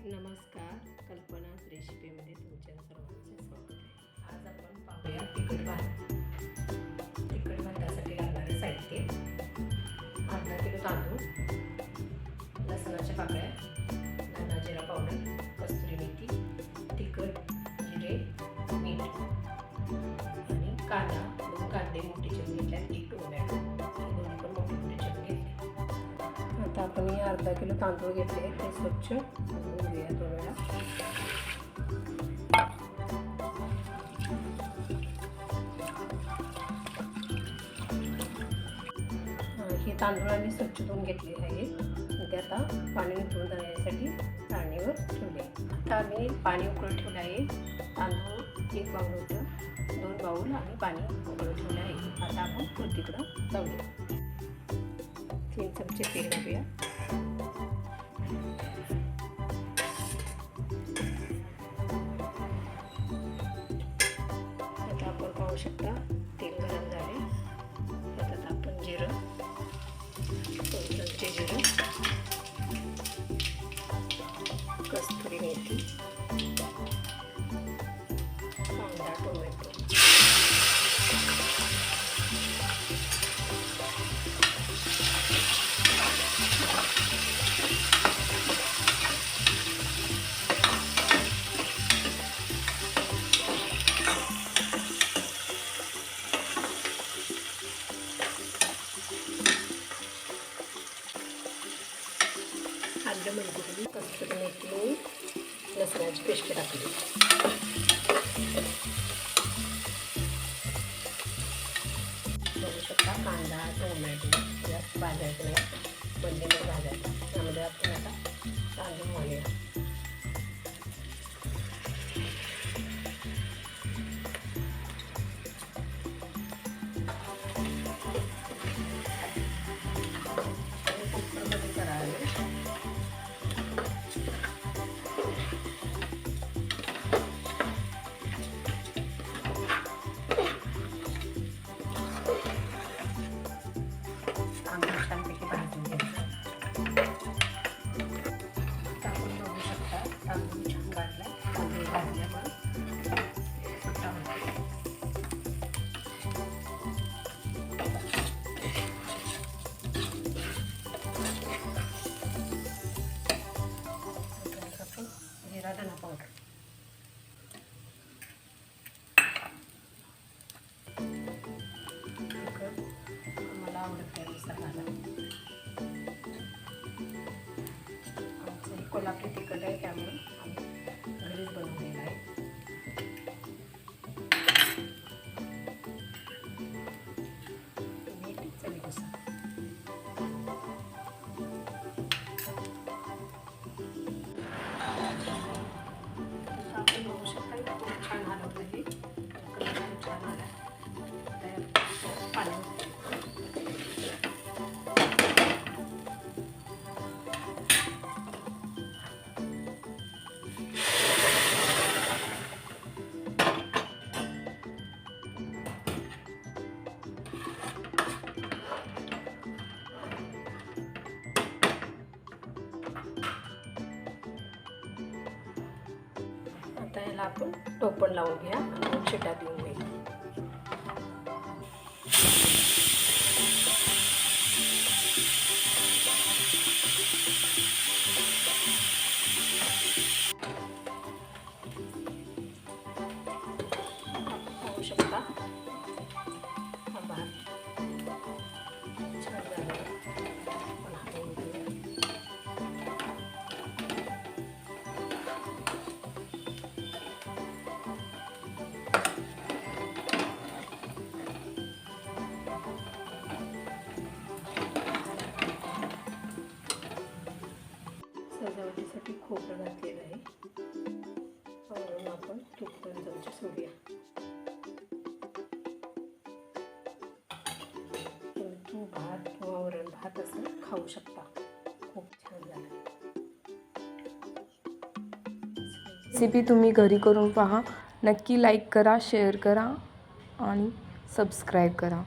नमस्कार, कल्पनाच रेसिपीमध्ये तुमच्या सर्वांचे स्वागत आहे। आज आपण पाहूया तिखट भात। तिखट भातासाठी लागणारे साहित्य: अर्धा किलो तांदूळ, लसणाच्या पाकळ्या, धना जिरा पावडर, कस्तुरी मेथी, तिखट, जिरे, मीठ आणि कांदा। 2 कांदे मोठे चिरून घेतल्यात, 1 टोमॅटो, दोन्ही पण मोठे मोठे चिरून घेतले। आता आपण हे अर्धा किलो तांदूळ घेतले, ते स्वच्छ धुवून घेऊया 2 वेळा। हे तांदूळ आम्ही स्वच्छ धुवून घेतले आहेत, ते आता पाणी निथळून जाण्यासाठी चाळणीवर ठेवले। आता आम्ही पाणी उकळत ठेवले आहे। तांदूळ 1 बाउल होतं, 2 बाउल आम्ही पाणी उकळत ठेवले आहे। आता आपण कृतीकडं जाऊया। 3 चमचे तेल घालूया। आता आपण पाहू शकता तेल गरम झाले। आता आपण जिरं, 2 चमचे जिरं, कस्तुरी मेथी, कांदा, टोमॅटो, आलं, मिरची, कस्तुरी मेथी, लसणाची पेस्ट टाकली। बघू शकता कांदा, टोमॅटो जास्त भाजायचं नाही, मंदीमध्ये भाजायचं। त्यामध्ये आपण आता तांदूळ घालूया। छानपैकी भाजून घ्यायचं। आपण बघू शकता तांदूळ छान भाजला। तांदूळ भाजल्यामुळे सुट्टा होतो। आपण जिरा धना पावडर, मला आवडत त्यानुसार घाला। आमचं हे कोल्हापुरी तिखट आहे, त्यामुळे आम्ही घरीच बनवलेलं आहे। मीठ चवीनुसार। आपण बघू शकता खूप छान हलवलं आहे, छान आला। पाणी आता याला आपण टोपण लावून घ्या आणि 2 शिट्या देऊन घ्या। पाहू शकता हा भात छान झाला। सजावटीसाठी खोबरं घातलेलं आहे। वरून आपण तूप 2 चमचे सोडूया। तुम्ही भात किंवा वरण भात असं खाऊ शकता, खूप छान झालं। रेसिपी तुम्ही घरी करून पहा। नक्की लाईक करा, शेअर करा आणि सबस्क्राईब करा।